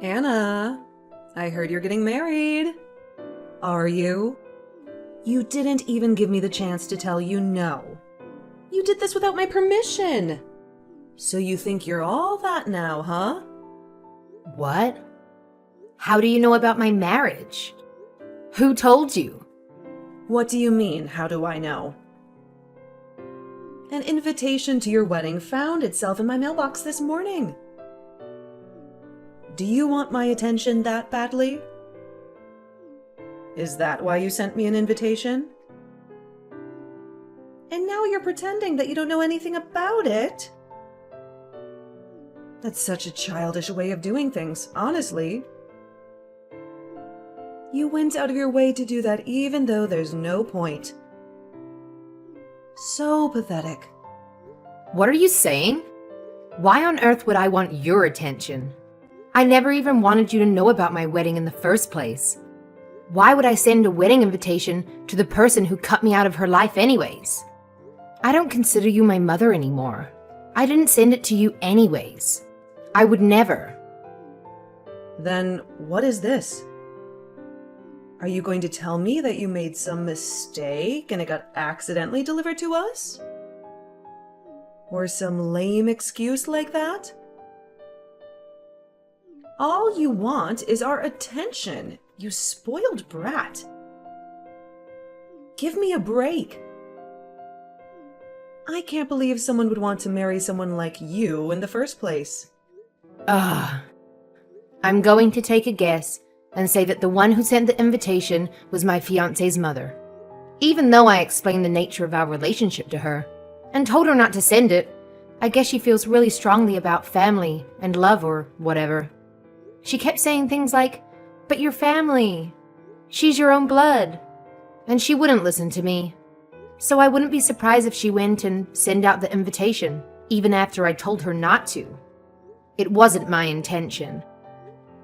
Anna, I heard you're getting married. Are you? You didn't even give me the chance to tell you no. You did this without my permission. So you think you're all that now, huh? What? How do you know about my marriage? Who told you? What do you mean, how do I know? An invitation to your wedding found itself in my mailbox this morning. Do you want my attention that badly? Is that why you sent me an invitation? And now you're pretending that you don't know anything about it? That's such a childish way of doing things, honestly. You went out of your way to do that even though there's no point. So pathetic. What are you saying? Why on earth would I want your attention? I never even wanted you to know about my wedding in the first place. Why would I send a wedding invitation to the person who cut me out of her life anyways? I don't consider you my mother anymore. I didn't send it to you anyways. I would never. Then what is this? Are you going to tell me that you made some mistake and it got accidentally delivered to us? Or some lame excuse like that? All you want is our attention, you spoiled brat. Give me a break. I can't believe someone would want to marry someone like you in the first place. Ugh. I'm going to take a guess and say that the one who sent the invitation was my fiancé's mother. Even though I explained the nature of our relationship to her and told her not to send it, I guess she feels really strongly about family and love or whatever. She kept saying things like, "But you're family. She's your own blood." And she wouldn't listen to me. So I wouldn't be surprised if she went and sent out the invitation, even after I told her not to. It wasn't my intention.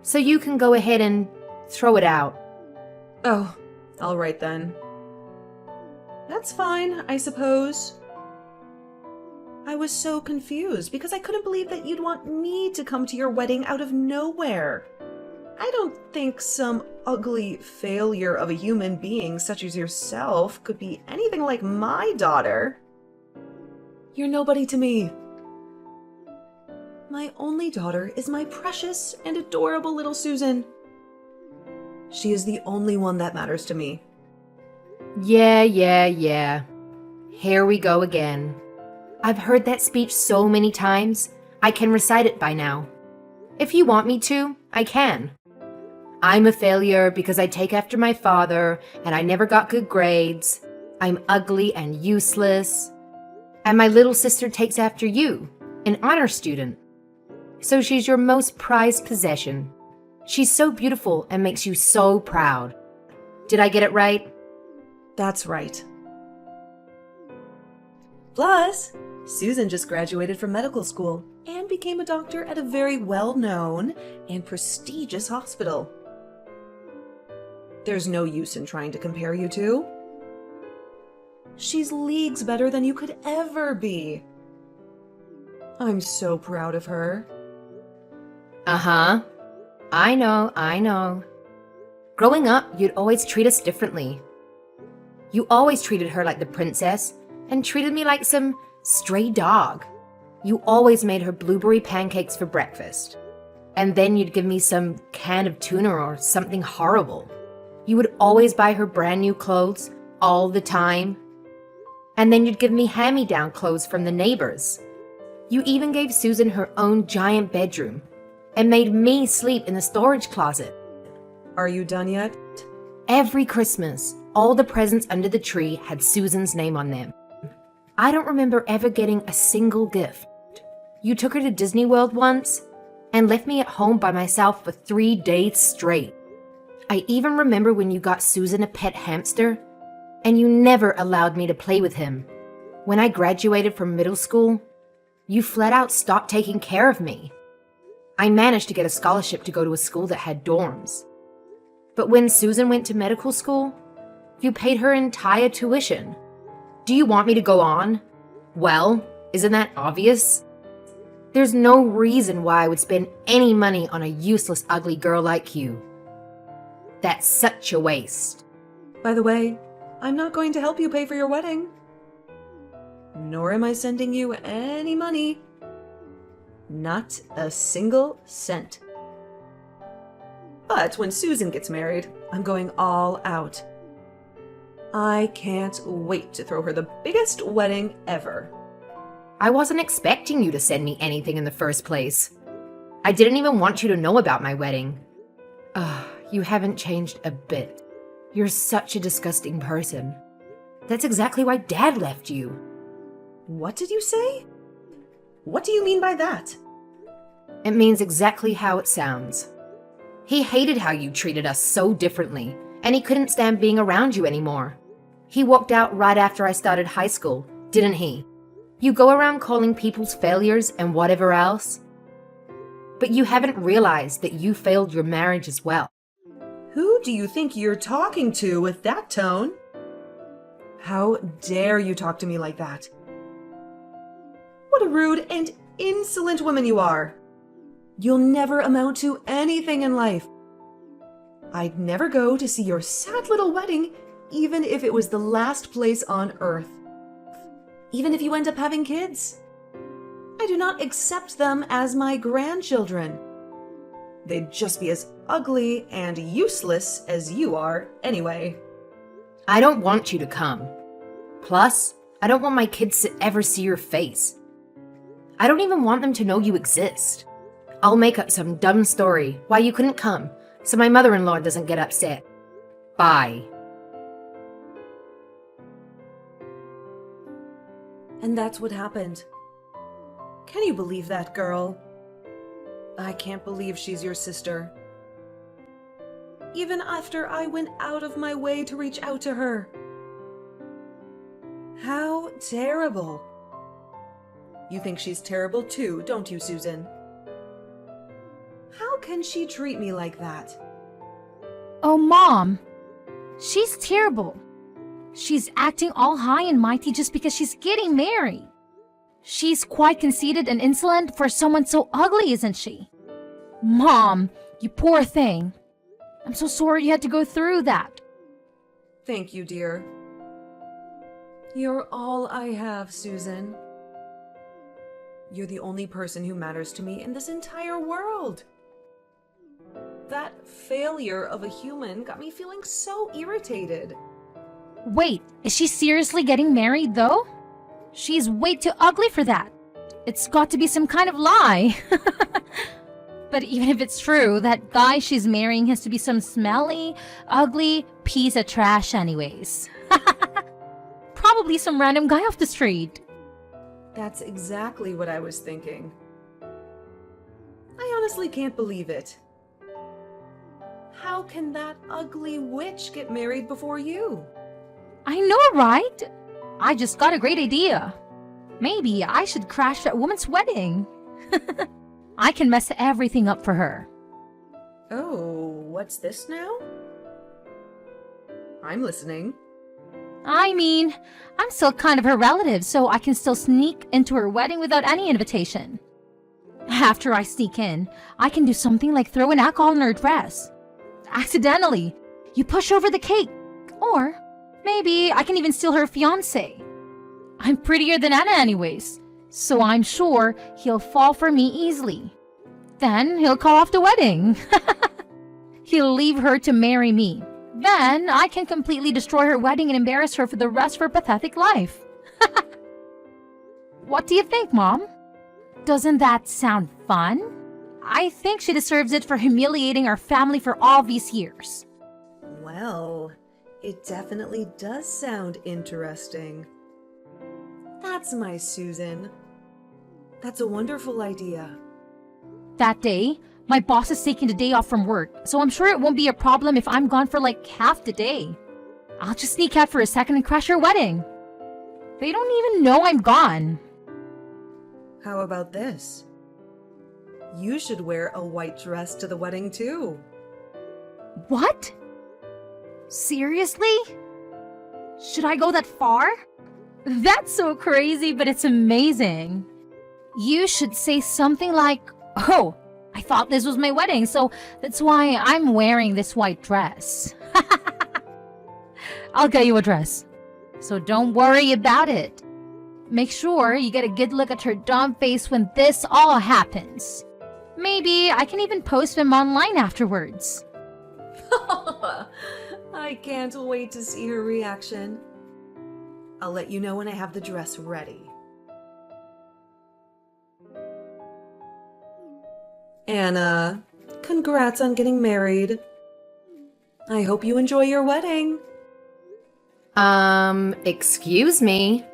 So you can go ahead and throw it out. Oh, all right then. That's fine, I suppose. I was so confused because I couldn't believe that you'd want me to come to your wedding out of nowhere. I don't think some ugly failure of a human being such as yourself could be anything like my daughter. You're nobody to me. My only daughter is my precious and adorable little Susan. She is the only one that matters to me. Yeah. Here we go again. I've heard that speech so many times, I can recite it by now. If you want me to, I can. I'm a failure because I take after my father and I never got good grades. I'm ugly and useless. And my little sister takes after you, an honor student. So she's your most prized possession. She's so beautiful and makes you so proud. Did I get it right? That's right. Plus, Susan just graduated from medical school and became a doctor at a very well-known and prestigious hospital. There's no use in trying to compare you two. She's leagues better than you could ever be. I'm so proud of her. Uh-huh. I know. Growing up, you'd always treat us differently. You always treated her like the princess and treated me like some stray dog. You always made her blueberry pancakes for breakfast. And then you'd give me some can of tuna or something horrible. You would always buy her brand new clothes all the time. And then you'd give me hand-me-down clothes from the neighbors. You even gave Susan her own giant bedroom and made me sleep in the storage closet. Are you done yet? Every Christmas, all the presents under the tree had Susan's name on them. I don't remember ever getting a single gift. You took her to Disney World once and left me at home by myself for 3 days straight. I even remember when you got Susan a pet hamster, and you never allowed me to play with him. When I graduated from middle school, you flat out stopped taking care of me. I managed to get a scholarship to go to a school that had dorms. But when Susan went to medical school, you paid her entire tuition. Do you want me to go on? Well, isn't that obvious? There's no reason why I would spend any money on a useless, ugly girl like you. That's such a waste. By the way, I'm not going to help you pay for your wedding. Nor am I sending you any money. Not a single cent. But when Susan gets married, I'm going all out. I can't wait to throw her the biggest wedding ever. I wasn't expecting you to send me anything in the first place. I didn't even want you to know about my wedding. You haven't changed a bit. You're such a disgusting person. That's exactly why Dad left you. What did you say? What do you mean by that? It means exactly how it sounds. He hated how you treated us so differently, and he couldn't stand being around you anymore. He walked out right after I started high school, didn't he? You go around calling people's failures and whatever else. But you haven't realized that you failed your marriage as well. Who do you think you're talking to with that tone? How dare you talk to me like that? What a rude and insolent woman you are. You'll never amount to anything in life. I'd never go to see your sad little wedding, even if it was the last place on earth. Even if you end up having kids. I do not accept them as my grandchildren. They'd just be as ugly and useless as you are anyway. I don't want you to come. Plus, I don't want my kids to ever see your face. I don't even want them to know you exist. I'll make up some dumb story why you couldn't come, so my mother-in-law doesn't get upset. Bye. And that's what happened. Can you believe that, girl? I can't believe she's your sister. Even after I went out of my way to reach out to her. How terrible. You think she's terrible too, don't you, Susan? How can she treat me like that? Oh, Mom. She's terrible. She's acting all high and mighty just because she's getting married. She's quite conceited and insolent for someone so ugly, isn't she? Mom, you poor thing. I'm so sorry you had to go through that. Thank you, dear. You're all I have, Susan. You're the only person who matters to me in this entire world. That failure of a human got me feeling so irritated. Wait, is she seriously getting married though? She's way too ugly for that. It's got to be some kind of lie. But even if it's true, that guy she's marrying has to be some smelly, ugly piece of trash anyways. Probably some random guy off the street. That's exactly what I was thinking. I honestly can't believe it. How can that ugly witch get married before you? I know, right? I just got a great idea. Maybe I should crash that woman's wedding. I can mess everything up for her. Oh, what's this now? I'm listening. I mean, I'm still kind of her relative, so I can still sneak into her wedding without any invitation. After I sneak in, I can do something like throw an alcohol in her dress. Accidentally. You push over the cake. Or maybe I can even steal her fiancé. I'm prettier than Anna anyways, so I'm sure he'll fall for me easily. Then he'll call off the wedding. He'll leave her to marry me. Then I can completely destroy her wedding and embarrass her for the rest of her pathetic life. What do you think, Mom? Doesn't that sound fun? I think she deserves it for humiliating our family for all these years. Well, it definitely does sound interesting. That's my Susan. That's a wonderful idea. That day, my boss is taking the day off from work, so I'm sure it won't be a problem if I'm gone for like half the day. I'll just sneak out for a second and crash her wedding. They don't even know I'm gone. How about this? You should wear a white dress to the wedding too. What? Seriously? Should I go that far? That's so crazy, but it's amazing. You should say something like, "Oh, I thought this was my wedding, so that's why I'm wearing this white dress." I'll get you a dress, so don't worry about it. Make sure you get a good look at her dumb face when this all happens. Maybe I can even post them online afterwards. I can't wait to see her reaction. I'll let you know when I have the dress ready. Anna, congrats on getting married. I hope you enjoy your wedding. Excuse me?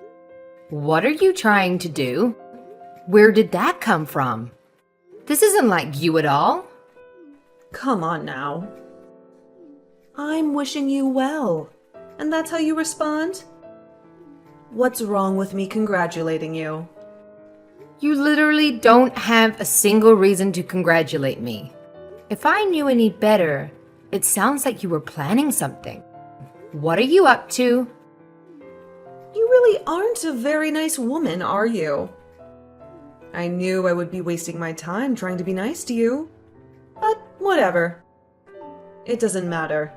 What are you trying to do? Where did that come from? This isn't like you at all. Come on now. I'm wishing you well, and that's how you respond? What's wrong with me congratulating you? You literally don't have a single reason to congratulate me. If I knew any better, it sounds like you were planning something. What are you up to? You really aren't a very nice woman, are you? I knew I would be wasting my time trying to be nice to you. But whatever. It doesn't matter.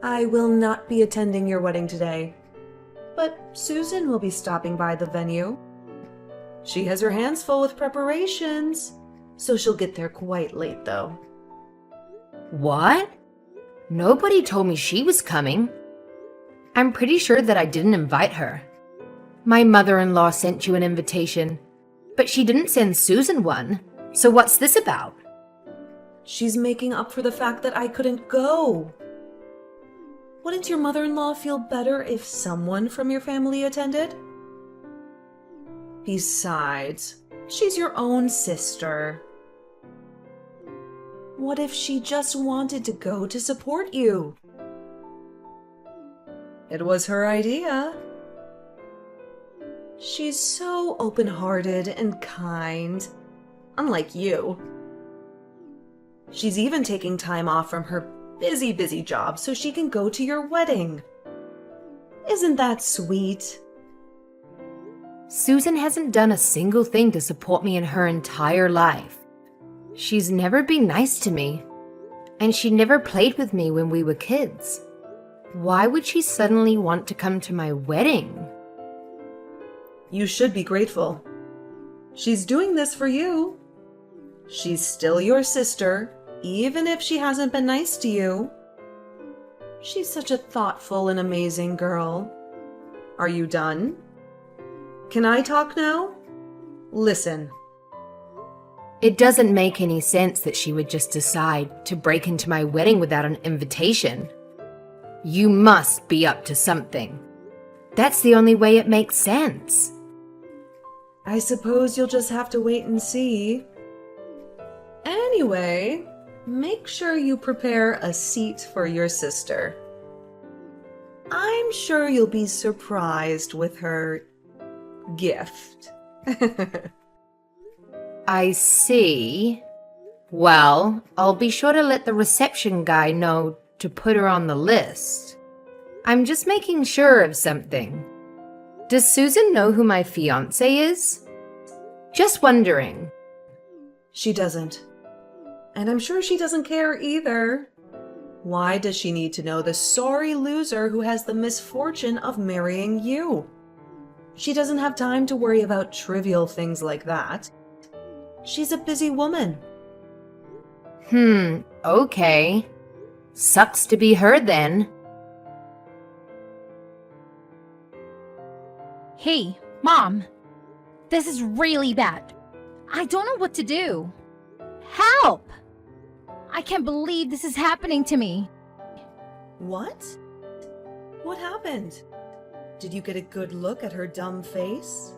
I will not be attending your wedding today. But Susan will be stopping by the venue. She has her hands full with preparations, so she'll get there quite late though. What? Nobody told me she was coming. I'm pretty sure that I didn't invite her. My mother-in-law sent you an invitation, but she didn't send Susan one. So what's this about? She's making up for the fact that I couldn't go. Wouldn't your mother-in-law feel better if someone from your family attended? Besides, she's your own sister. What if she just wanted to go to support you? It was her idea. She's so open-hearted and kind, unlike you. She's even taking time off from her busy job so she can go to your wedding. Isn't that sweet? Susan hasn't done a single thing to support me in her entire life. She's never been nice to me, and she never played with me when we were kids. Why would she suddenly want to come to my wedding? You should be grateful. She's doing this for you. She's still your sister, even if she hasn't been nice to you. She's such a thoughtful and amazing girl. Are you done? Can I talk now? Listen. It doesn't make any sense that she would just decide to break into my wedding without an invitation. You must be up to something. That's the only way it makes sense. I suppose you'll just have to wait and see. Anyway, make sure you prepare a seat for your sister. I'm sure you'll be surprised with her gift. I see. Well, I'll be sure to let the reception guy know to put her on the list. I'm just making sure of something. Does Susan know who my fiancé is? Just wondering. She doesn't. And I'm sure she doesn't care either. Why does she need to know the sorry loser who has the misfortune of marrying you? She doesn't have time to worry about trivial things like that. She's a busy woman. Okay. Sucks to be her then. Hey, Mom. This is really bad. I don't know what to do. Help! I can't believe this is happening to me. What? What happened? Did you get a good look at her dumb face?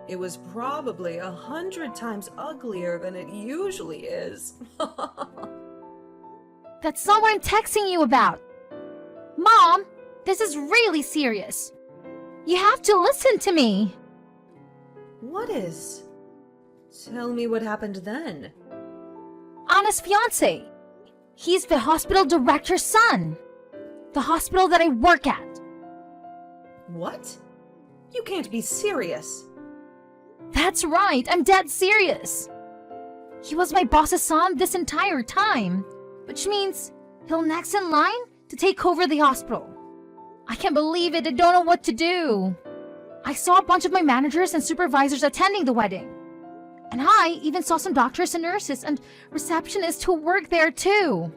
It was probably 100 times uglier than it usually is. That's not what I'm texting you about. Mom, this is really serious. You have to listen to me. What is? Tell me what happened then. Anna's fiance. He's the hospital director's son. The hospital that I work at. What? You can't be serious. That's right, I'm dead serious. He was my boss's son this entire time, which means he'll next in line to take over the hospital. I can't believe it, I don't know what to do. I saw a bunch of my managers and supervisors attending the wedding. And I even saw some doctors and nurses and receptionists who work there too.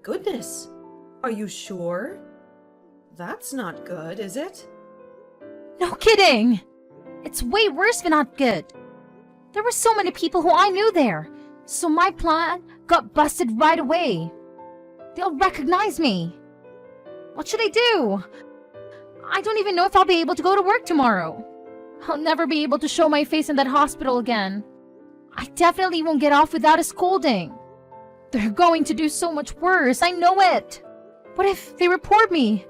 Goodness, are you sure? That's not good, is it? No kidding! It's way worse than not good. There were so many people who I knew there, so my plan got busted right away. They'll recognize me. What should I do? I don't even know if I'll be able to go to work tomorrow. I'll never be able to show my face in that hospital again. I definitely won't get off without a scolding. They're going to do so much worse, I know it. What if they report me?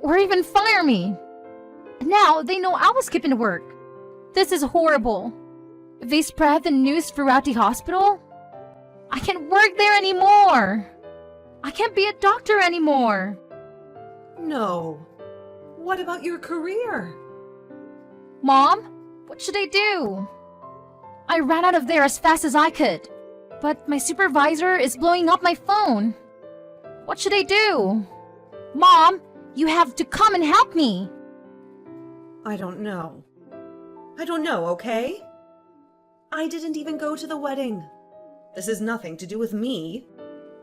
Or even fire me? Now they know I was skipping work. This is horrible. If they spread the news throughout the hospital, I can't work there anymore. I can't be a doctor anymore. No. What about your career? Mom, what should I do? I ran out of there as fast as I could, but my supervisor is blowing up my phone. What should I do? Mom, you have to come and help me. I don't know. I don't know, okay? I didn't even go to the wedding. This has nothing to do with me.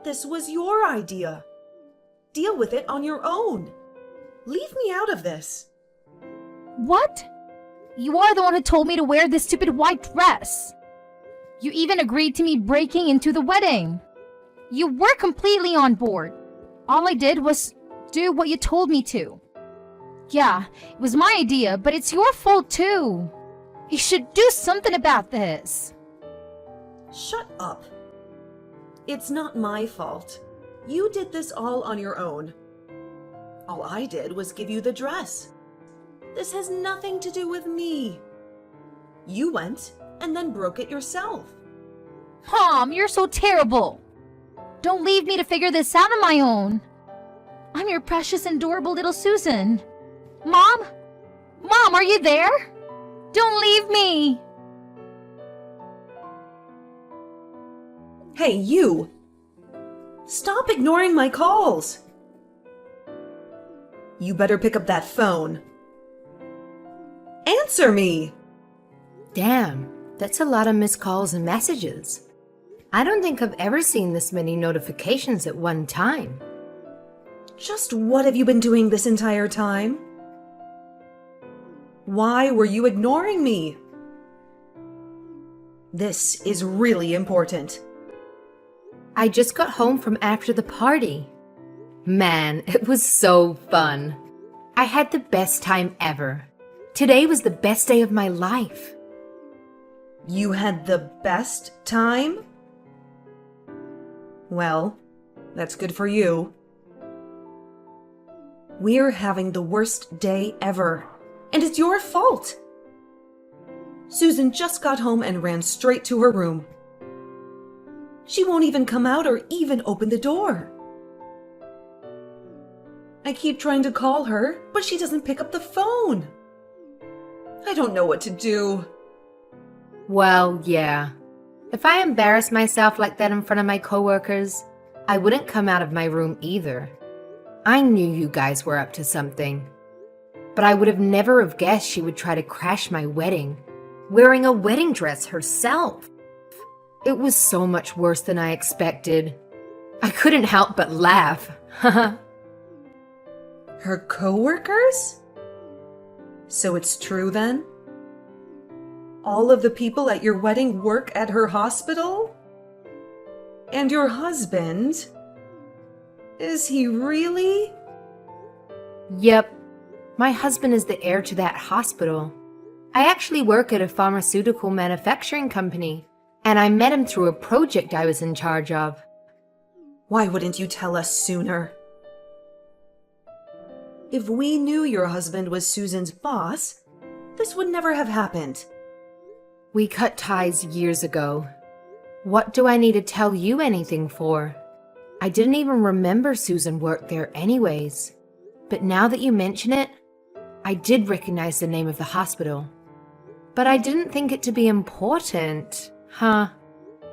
This was your idea. Deal with it on your own. Leave me out of this. What? You are the one who told me to wear this stupid white dress. You even agreed to me breaking into the wedding. You were completely on board. All I did was do what you told me to. Yeah, it was my idea, but it's your fault too. You should do something about this. Shut up. It's not my fault. You did this all on your own. All I did was give you the dress. This has nothing to do with me. You went and then broke it yourself. Mom, you're so terrible. Don't leave me to figure this out on my own. I'm your precious and adorable little Susan. Mom? Mom, are you there? Don't leave me. Hey, you! Stop ignoring my calls! You better pick up that phone. Answer me! Damn, that's a lot of missed calls and messages. I don't think I've ever seen this many notifications at one time. Just what have you been doing this entire time? Why were you ignoring me? This is really important. I just got home from after the party. Man, it was so fun. I had the best time ever. Today was the best day of my life. You had the best time? Well, that's good for you. We're having the worst day ever, and it's your fault. Susan just got home and ran straight to her room. She won't even come out or even open the door. I keep trying to call her, but she doesn't pick up the phone. I don't know what to do. Well, yeah. If I embarrassed myself like that in front of my coworkers, I wouldn't come out of my room either. I knew you guys were up to something. But I would have never have guessed she would try to crash my wedding, wearing a wedding dress herself. It was so much worse than I expected. I couldn't help but laugh. Her coworkers? So it's true then? All of the people at your wedding work at her hospital? And your husband? Is he really? Yep. My husband is the heir to that hospital. I actually work at a pharmaceutical manufacturing company, and I met him through a project I was in charge of. Why wouldn't you tell us sooner? If we knew your husband was Susan's boss, this would never have happened. We cut ties years ago. What do I need to tell you anything for? I didn't even remember Susan worked there anyways. But now that you mention it, I did recognize the name of the hospital. But I didn't think it to be important, huh?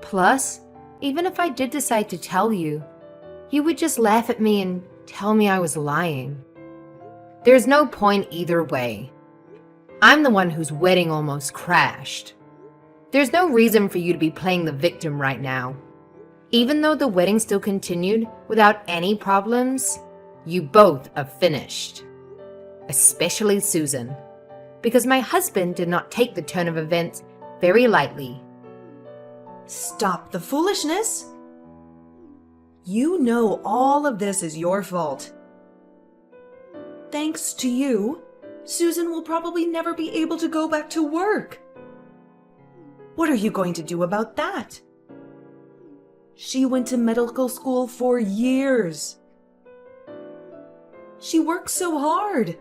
Plus, even if I did decide to tell you, you would just laugh at me and tell me I was lying. There's no point either way. I'm the one whose wedding almost crashed. There's no reason for you to be playing the victim right now. Even though the wedding still continued without any problems, you both are finished. Especially Susan, because my husband did not take the turn of events very lightly. Stop the foolishness. You know all of this is your fault. Thanks to you, Susan will probably never be able to go back to work. What are you going to do about that? She went to medical school for years. She worked so hard.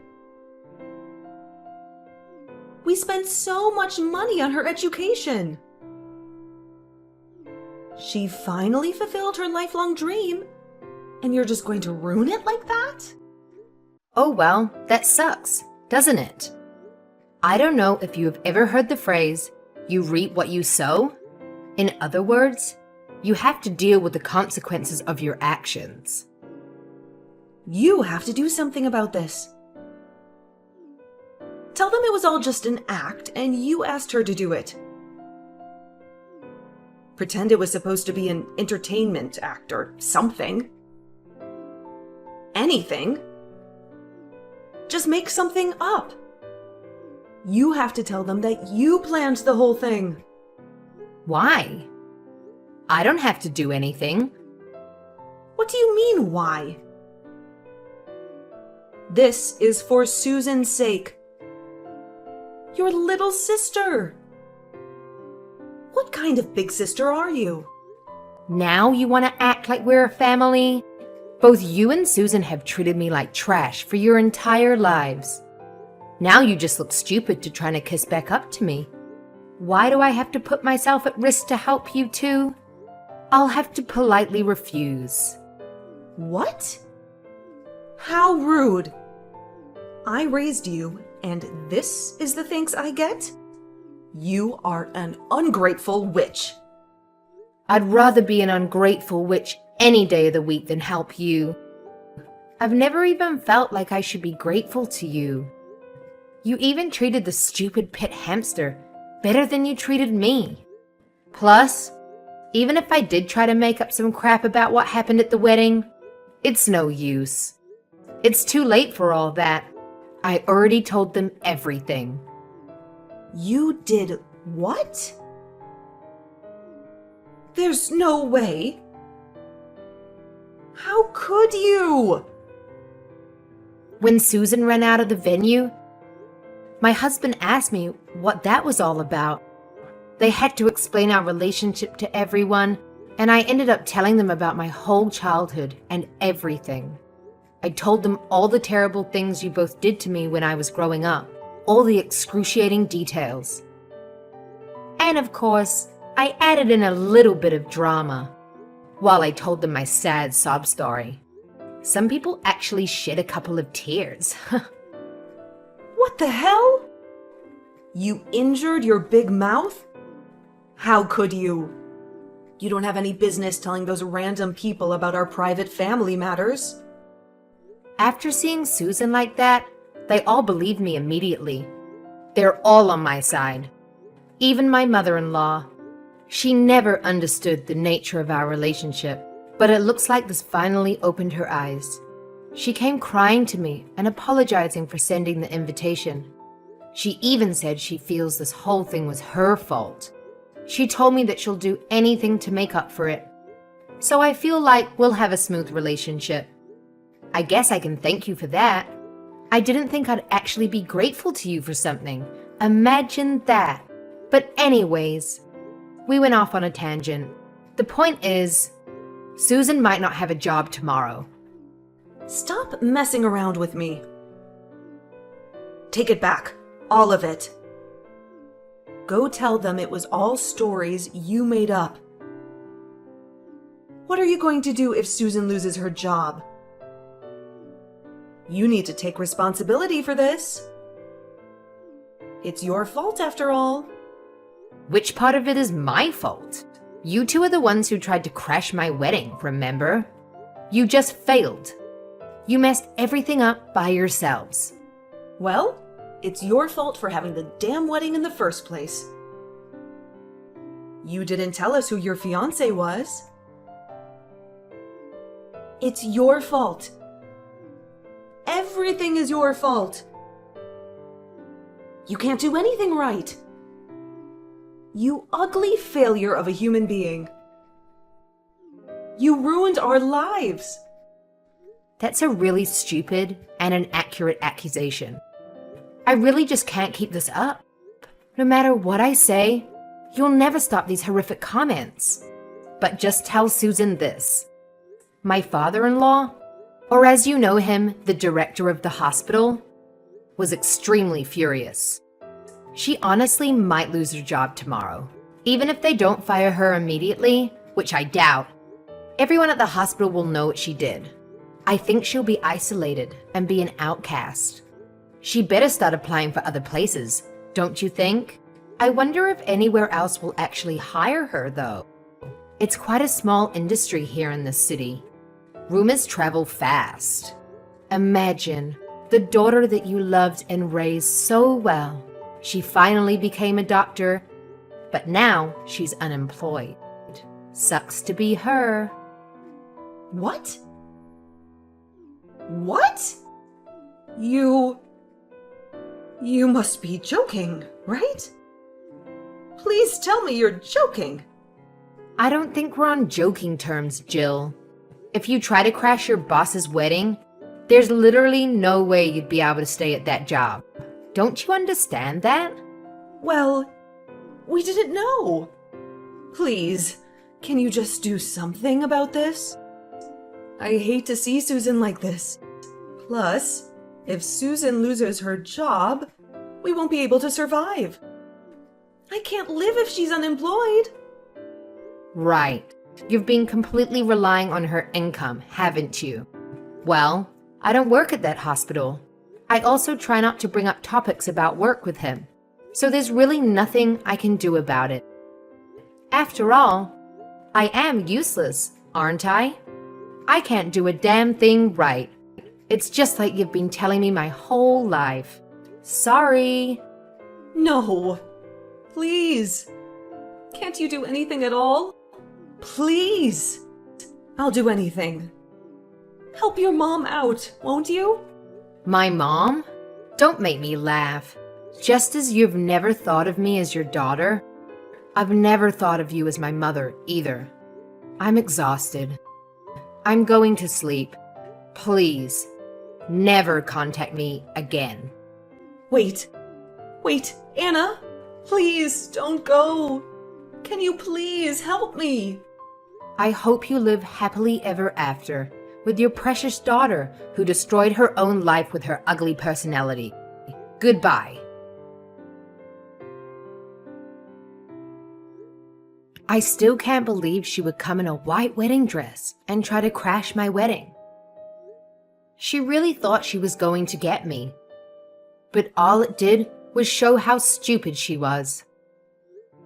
We spent so much money on her education. She finally fulfilled her lifelong dream, and you're just going to ruin it like that? Oh well, that sucks, doesn't it? I don't know if you have ever heard the phrase, you reap what you sow? In other words, you have to deal with the consequences of your actions. You have to do something about this. Tell them it was all just an act and you asked her to do it. Pretend it was supposed to be an entertainment act or something. Anything. Just make something up. You have to tell them that you planned the whole thing. Why? I don't have to do anything. What do you mean, why? This is for Susan's sake. Your little sister. What kind of big sister are you? Now you want to act like we're a family? Both you and Susan have treated me like trash for your entire lives. Now you just look stupid to trying to kiss back up to me. Why do I have to put myself at risk to help you too? I'll have to politely refuse. What? How rude. I raised you, and this is the thanks I get? You are an ungrateful witch. I'd rather be an ungrateful witch any day of the week than help you. I've never even felt like I should be grateful to you. You even treated the stupid pit hamster better than you treated me. Plus, even if I did try to make up some crap about what happened at the wedding, it's no use. It's too late for all that. I already told them everything. You did what? There's no way. How could you? When Susan ran out of the venue, my husband asked me what that was all about. They had to explain our relationship to everyone, and I ended up telling them about my whole childhood and everything. I told them all the terrible things you both did to me when I was growing up, all the excruciating details. And of course, I added in a little bit of drama while I told them my sad sob story. Some people actually shed a couple of tears. What the hell? You injured your big mouth? How could you? You don't have any business telling those random people about our private family matters. After seeing Susan like that, they all believed me immediately. They're all on my side. Even my mother-in-law. She never understood the nature of our relationship, but it looks like this finally opened her eyes. She came crying to me and apologizing for sending the invitation. She even said she feels this whole thing was her fault. She told me that she'll do anything to make up for it. So I feel like we'll have a smooth relationship. I guess I can thank you for that. I didn't think I'd actually be grateful to you for something. Imagine that. But anyways, we went off on a tangent. The point is, Susan might not have a job tomorrow. Stop messing around with me. Take it back. All of it. Go tell them it was all stories you made up. What are you going to do if Susan loses her job? You need to take responsibility for this. It's your fault after all. Which part of it is my fault? You two are the ones who tried to crash my wedding, remember? You just failed. You messed everything up by yourselves. Well, it's your fault for having the damn wedding in the first place. You didn't tell us who your fiancé was. It's your fault. Everything is your fault. You can't do anything right. You ugly failure of a human being. You ruined our lives. That's a really stupid and inaccurate accusation. I really just can't keep this up. No matter what I say, you'll never stop these horrific comments. But just tell Susan this. My father-in-law, or as you know him, the director of the hospital, was extremely furious. She honestly might lose her job tomorrow. Even if they don't fire her immediately, which I doubt, everyone at the hospital will know what she did. I think she'll be isolated and be an outcast. She better start applying for other places, don't you think? I wonder if anywhere else will actually hire her, though. It's quite a small industry here in this city. Rumors travel fast. Imagine the daughter that you loved and raised so well. She finally became a doctor, but now she's unemployed. Sucks to be her. What? What? You must be joking, right? Please tell me you're joking. I don't think we're on joking terms, Jill. If you try to crash your boss's wedding, there's literally no way you'd be able to stay at that job. Don't you understand that? Well, we didn't know. Please, can you just do something about this? I hate to see Susan like this. Plus, if Susan loses her job, we won't be able to survive. I can't live if she's unemployed. Right. You've been completely relying on her income, haven't you? Well, I don't work at that hospital. I also try not to bring up topics about work with him. So there's really nothing I can do about it. After all, I am useless, aren't I? I can't do a damn thing right. It's just like you've been telling me my whole life. Sorry. No. Please. Can't you do anything at all? Please. I'll do anything. Help your mom out, won't you? My mom? Don't make me laugh. Just as you've never thought of me as your daughter, I've never thought of you as my mother either. I'm exhausted. I'm going to sleep. Please, never contact me again. Wait, Anna, please don't go. Can you please help me? I hope you live happily ever after with your precious daughter who destroyed her own life with her ugly personality. Goodbye. I still can't believe she would come in a white wedding dress and try to crash my wedding. She really thought she was going to get me. But all it did was show how stupid she was.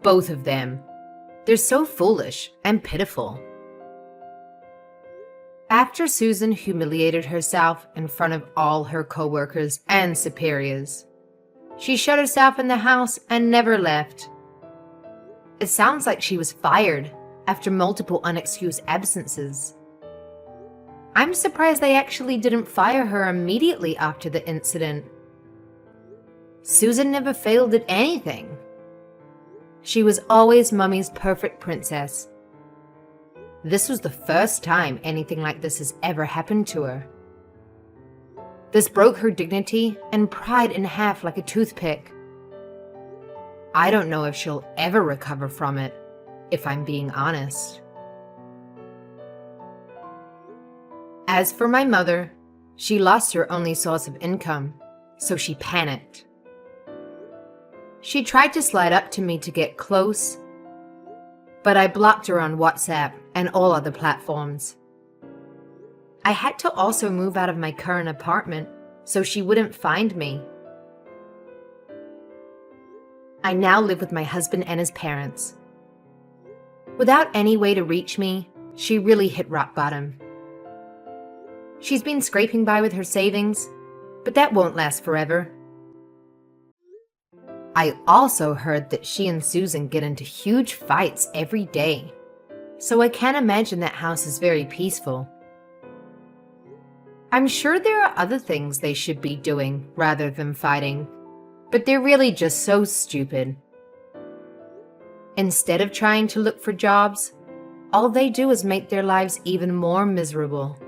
Both of them. They're so foolish and pitiful. After Susan humiliated herself in front of all her coworkers and superiors, she shut herself in the house and never left. It sounds like she was fired after multiple unexcused absences. I'm surprised they actually didn't fire her immediately after the incident. Susan never failed at anything. She was always Mummy's perfect princess. This was the first time anything like this has ever happened to her. This broke her dignity and pride in half like a toothpick. I don't know if she'll ever recover from it, if I'm being honest. As for my mother, she lost her only source of income, so she panicked. She tried to slide up to me to get close, but I blocked her on WhatsApp and all other platforms. I had to also move out of my current apartment so she wouldn't find me. I now live with my husband and his parents. Without any way to reach me, she really hit rock bottom. She's been scraping by with her savings, but that won't last forever. I also heard that she and Susan get into huge fights every day, so I can't imagine that house is very peaceful. I'm sure there are other things they should be doing rather than fighting, but they're really just so stupid. Instead of trying to look for jobs, all they do is make their lives even more miserable.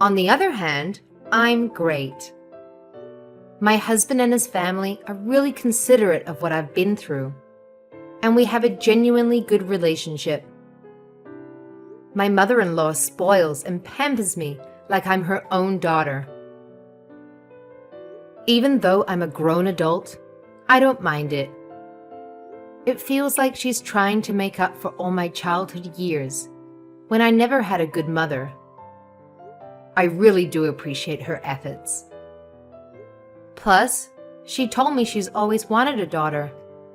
On the other hand, I'm great. My husband and his family are really considerate of what I've been through, and we have a genuinely good relationship. My mother-in-law spoils and pampers me like I'm her own daughter. Even though I'm a grown adult, I don't mind it. It feels like she's trying to make up for all my childhood years, when I never had a good mother. I really do appreciate her efforts. Plus, she told me she's always wanted a daughter,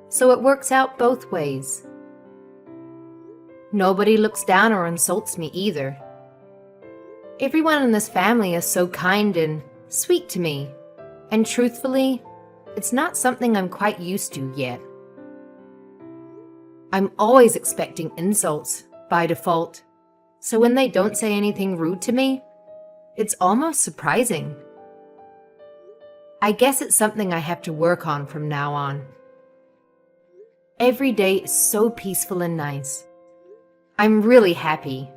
so it works out both ways. Nobody looks down or insults me either. Everyone in this family is so kind and sweet to me, and truthfully, it's not something I'm quite used to yet. I'm always expecting insults by default, so when they don't say anything rude to me, it's almost surprising. I guess it's something I have to work on from now on. Every day is so peaceful and nice. I'm really happy.